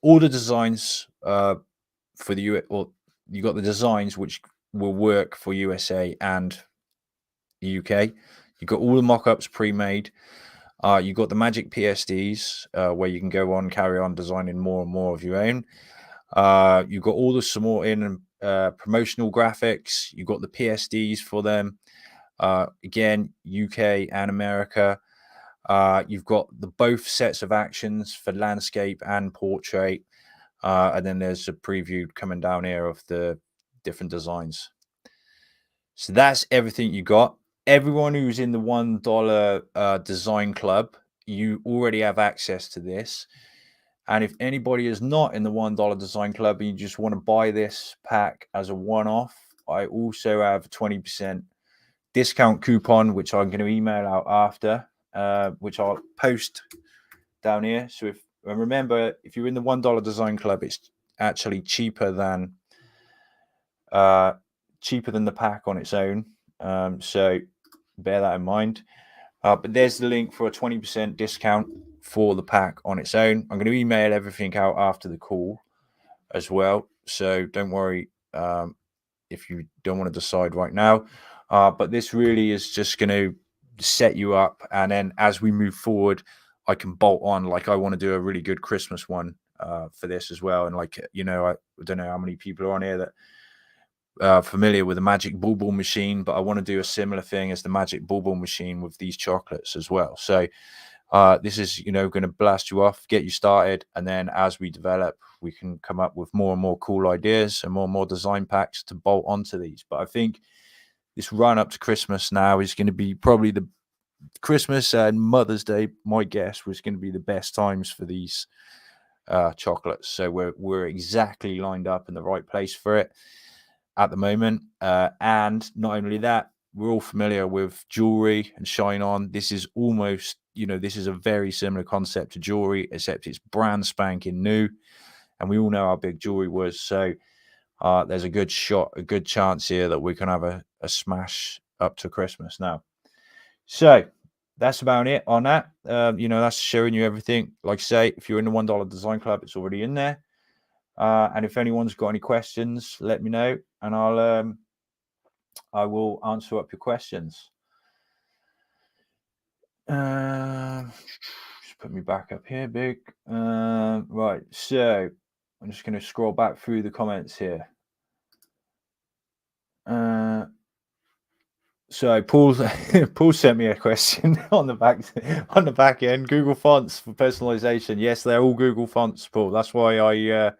all the designs for the US, or you got the designs which will work for USA and the UK. You got all the mock-ups pre-made. You got the Magic PSDs where you can go on, carry on designing more and more of your own. You've got all the supporting and promotional graphics. You've got the PSDs for them. Again, UK and America. You've got both sets of actions for landscape and portrait. And then there's a preview coming down here of the different designs. So that's everything you got. Everyone who's in the $1 design club, you already have access to this. And if anybody is not in the $1 design club and you just want to buy this pack as a one-off, I also have a 20% discount coupon, which I'm going to email out after, which I'll post down here. So remember, if you're in the $1 design club, it's actually cheaper than the pack on its own. So bear that in mind. But there's the link for a 20% discount for the pack on its own. I'm going to email everything out after the call as well. So don't worry if you don't want to decide right now. But this really is just going to set you up. And then as we move forward, I can bolt on. Like, I want to do a really good Christmas one for this as well. And like, I don't know how many people are on here that familiar with the Magic Bulbul machine, but I want to do a similar thing as the Magic Bulbul machine with these chocolates as well. So this is, going to blast you off, get you started, and then as we develop, we can come up with more and more cool ideas and more design packs to bolt onto these. But I think this run up to Christmas now is going to be probably the Christmas and Mother's Day. My guess was going to be the best times for these chocolates. So we're exactly lined up in the right place for it at the moment. And not only that, we're all familiar with jewelry and shine on. This is almost, this is a very similar concept to jewelry, except it's brand spanking new. And we all know how big jewelry was. So there's a good chance here that we can have a smash up to Christmas now. So that's about it on that. That's showing you everything. Like I say, if you're in the $1 Design Club, it's already in there. And if anyone's got any questions, let me know, and I will answer up your questions. Just put me back up here, big. Right, so I'm just going to scroll back through the comments here. So Paul sent me a question on the back end. Google fonts for personalization. Yes, they're all Google fonts, Paul. That's why I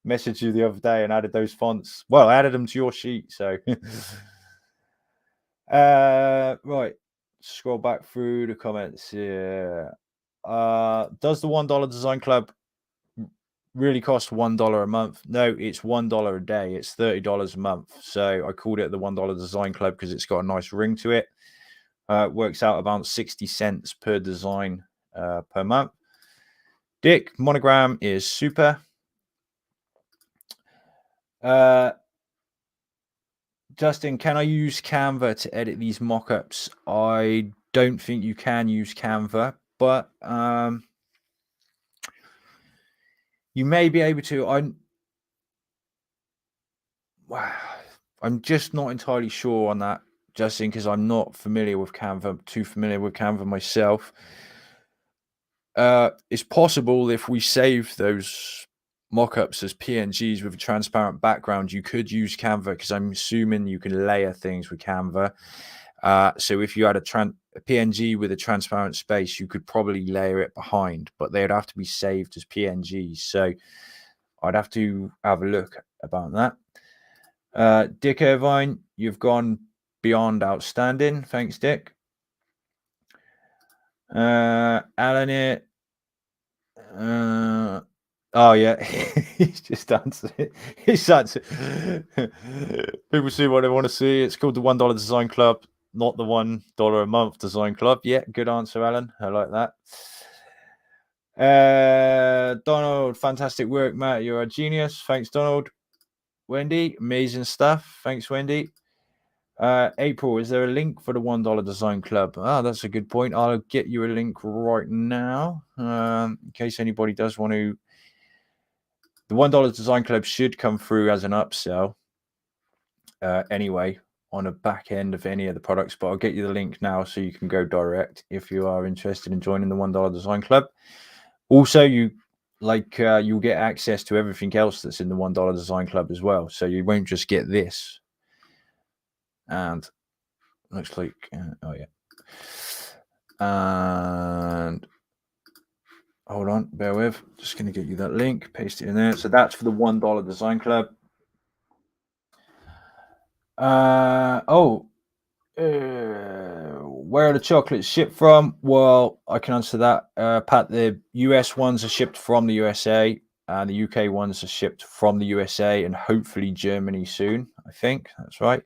messaged you the other day and added those fonts. Well, I added them to your sheet. So right, scroll back through the comments here. Does the $1 Design Club really cost $1 a month? No, it's $1 a day. It's $30 a month. So I called it the $1 Design Club because it's got a nice ring to it. It works out about 60 cents per design per month. Dick, monogram is super. Justin, can I use Canva to edit these mock-ups? I don't think you can use Canva, but you may be able to. I'm just not entirely sure on that, Justin, because I'm not familiar with Canva. I'm too familiar with Canva myself. It's possible if we save those mock-ups as PNGs with a transparent background, you could use Canva, because I'm assuming you can layer things with Canva. So if you had a PNG with a transparent space, you could probably layer it behind, but they'd have to be saved as PNGs. So I'd have to have a look about that. Dick Irvine, you've gone beyond outstanding. Thanks, Dick. Alan here. Oh yeah, he's just answered it. He's answered. People see what they want to see. It's called the $1 Design Club, not the $1 a month Design Club. Yeah, good answer, Alan. I like that. Donald, fantastic work, Matt. You're a genius. Thanks, Donald. Wendy, amazing stuff. Thanks, Wendy. April, is there a link for the $1 Design Club? That's a good point. I'll get you a link right now, in case anybody does want to. The $1 Design Club should come through as an upsell anyway on the back end of any of the products, but I'll get you the link now so you can go direct if you are interested in joining the $1 Design Club. Also, you'll get access to everything else that's in the $1 Design Club as well, so you won't just get this. And looks like oh yeah, and hold on, bear with, just going to get you that link, paste it in there. So that's for the $1 Design Club. Where are the chocolates shipped from? Well, I can answer that, Pat. The US ones are shipped from the USA, and the UK ones are shipped from the USA and hopefully Germany soon. I think that's right.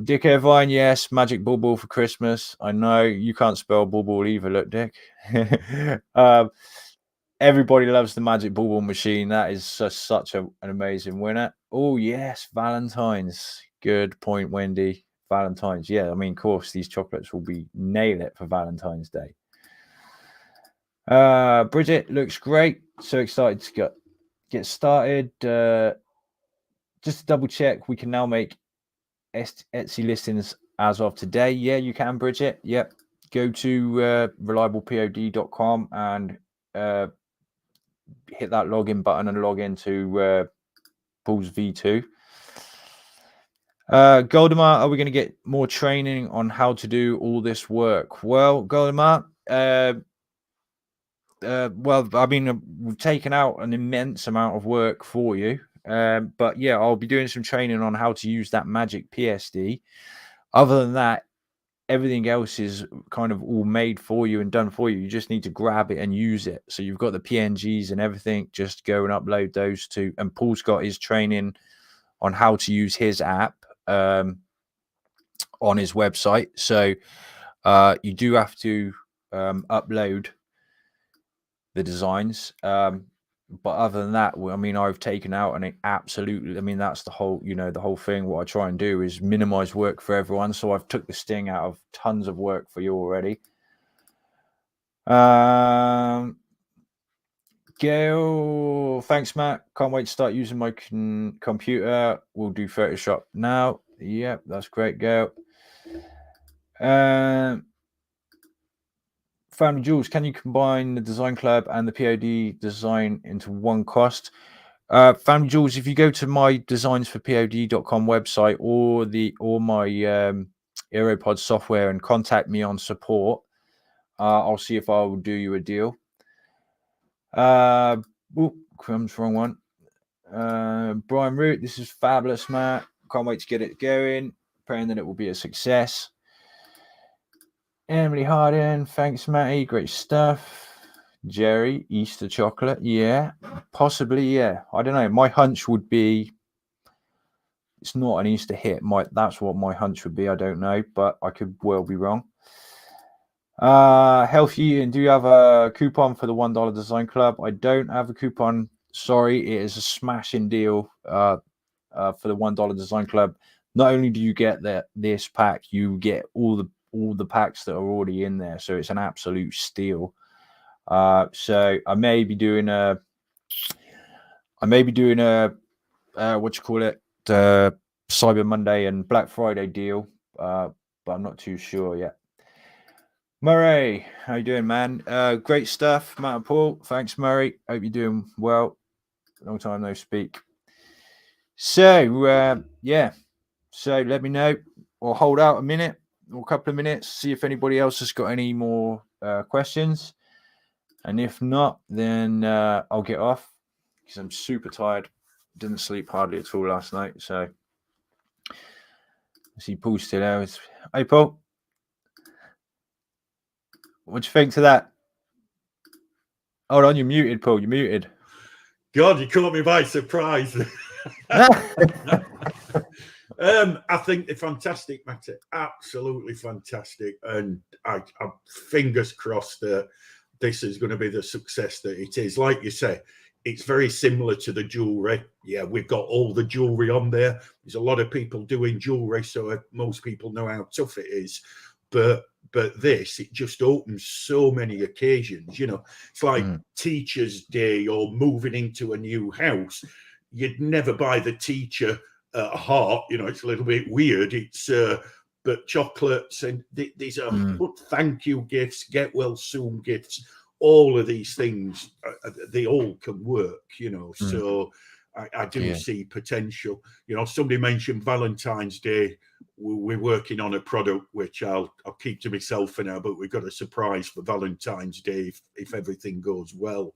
Dick Irvine, yes, Magic Bubble for Christmas. I know you can't spell bubble either. Look, Dick. Everybody loves the Magic Bubble machine. That is such an amazing winner. Oh yes, Valentine's. Good point, Wendy. Valentine's. Yeah, I mean, of course, these chocolates will be nail it for Valentine's Day. Bridget, looks great. So excited to get started. Just to double check, we can now make Etsy listings as of today. Yeah, you can, Bridget. Yep. Go to reliablepod.com and hit that login button and log into Paul's V2. Goldemar, are we going to get more training on how to do all this work? Well, Goldemar, well, I mean, we've taken out an immense amount of work for you. But yeah, I'll be doing some training on how to use that magic PSD. Other than that, everything else is kind of all made for you and done for you. You just need to grab it and use it. So you've got the PNGs and everything. Just go and upload those to. And Paul's got his training on how to use his app. on his website. So you do have to upload the designs. But other than that, I mean, I've taken out and it absolutely, I mean, that's the whole, the whole thing. What I try and do is minimize work for everyone. So I've took the sting out of tons of work for you already. Gail, thanks, Matt. Can't wait to start using my computer. We'll do Photoshop now. Yep, that's great, Gail. Family Jules, can you combine the Design Club and the POD design into one cost? Family Jules, if you go to my designsforpod.com website or my Aeropod software and contact me on support, I'll see if I will do you a deal. Crumbs, wrong one. Brian Root, this is fabulous, Matt. Can't wait to get it going. Praying that it will be a success. Emily Harden, thanks, Matty. Great stuff. Jerry, Easter chocolate. Yeah, possibly. Yeah, I don't know. My hunch would be it's not an Easter hit. That's what my hunch would be. I don't know, but I could well be wrong. Healthy, and do you have a coupon for the $1 Design Club? I don't have a coupon. Sorry, it is a smashing deal for the $1 Design Club. Not only do you get this pack, you get all the packs that are already in there. So it's an absolute steal. So I may be doing a what you call it, the Cyber Monday and Black Friday deal, but I'm not too sure yet. Murray, how you doing, man? Great stuff, Matt and Paul. Thanks, Murray. Hope you're doing well. Long time no speak. So yeah, so let me know, or hold out a minute or a couple of minutes, see if anybody else has got any more questions. And if not, then I'll get off because I'm super tired. Didn't sleep hardly at all last night. So I see Paul's still there. Hey, Paul. What do you think to that? Hold on, you're muted, Paul. You're muted. God, you caught me by surprise. I think they're fantastic, Matty. Absolutely fantastic. And I'm fingers crossed that this is going to be the success that it is. Like you say, it's very similar to the jewelry. Yeah, we've got all the jewelry on there. There's a lot of people doing jewelry, so most people know how tough it is. But this, it just opens so many occasions. It's like Teacher's Day or moving into a new house. You'd never buy the teacher a heart. It's a little bit weird. It's but chocolates and these are thank you gifts, get well soon gifts. All of these things, they all can work. So I do see potential. Somebody mentioned Valentine's Day. We're working on a product which I'll keep to myself for now, but we've got a surprise for Valentine's Day if everything goes well.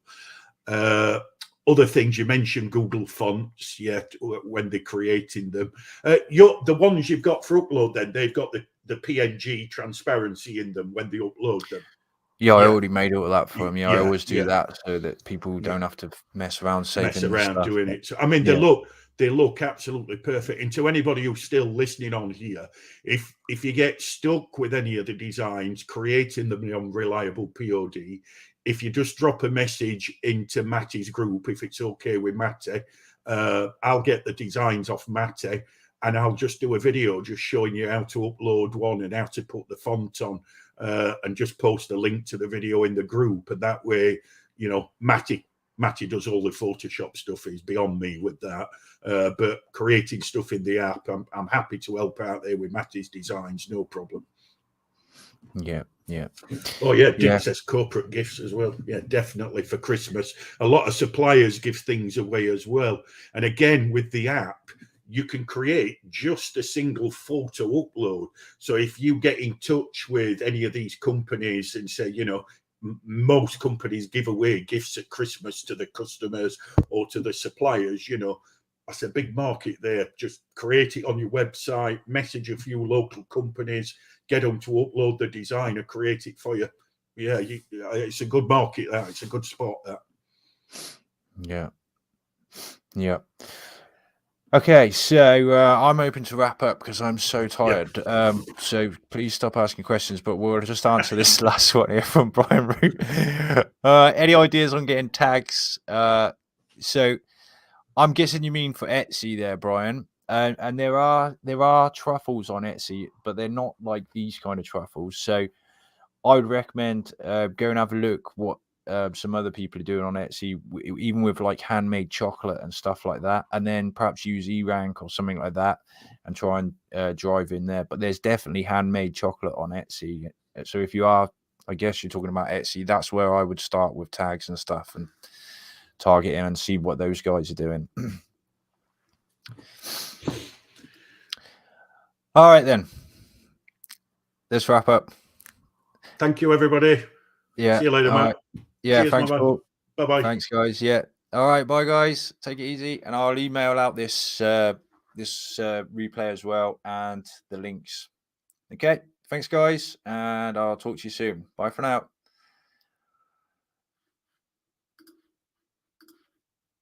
Other things you mentioned, Google Fonts, when they're creating them. The ones you've got for upload, then they've got the PNG transparency in them when they upload them. Yeah, I already made all of that for them. I always do that so that people don't have to mess around doing it. So, I mean, they look absolutely perfect. And to anybody who's still listening on here, if you get stuck with any of the designs, creating them on Reliable POD, if you just drop a message into Matty's group, if it's okay with Matty, I'll get the designs off Matty and I'll just do a video just showing you how to upload one and how to put the font on, and just post a link to the video in the group. And that way, Matty does all the Photoshop stuff. He's beyond me with that. But creating stuff in the app, I'm happy to help out there with Matty's designs, no problem. Yeah. Oh yeah, Dick says corporate gifts as well. Yeah, definitely for Christmas. A lot of suppliers give things away as well. And again, with the app, you can create just a single photo upload. So if you get in touch with any of these companies and say, most companies give away gifts at Christmas to the customers or to the suppliers, that's a big market there. Just create it on your website, message a few local companies, get them to upload the design and create it for you. Yeah, it's a good market, that. It's a good spot, that. Yeah. Okay, so I'm open to wrap up because I'm so tired. So please stop asking questions, but we'll just answer this last one here from Brian Root. Any ideas on getting tags? So I'm guessing you mean for Etsy there, Brian. And there are truffles on Etsy, but they're not like these kind of truffles. So I would recommend go and have a look what some other people are doing on Etsy, even with like handmade chocolate and stuff like that, and then perhaps use eRank or something like that and try and drive in there. But there's definitely handmade chocolate on Etsy. So if you are, I guess you're talking about Etsy, that's where I would start with tags and stuff and target in and see what those guys are doing. All right, then. Let's wrap up. Thank you, everybody. Yeah. See you later, Matt. Yeah. Cheers, Thanks, Paul. Bye-bye. Thanks, guys. Yeah. All right. Bye, guys. Take it easy. And I'll email out this replay as well and the links. Okay. Thanks, guys. And I'll talk to you soon. Bye for now.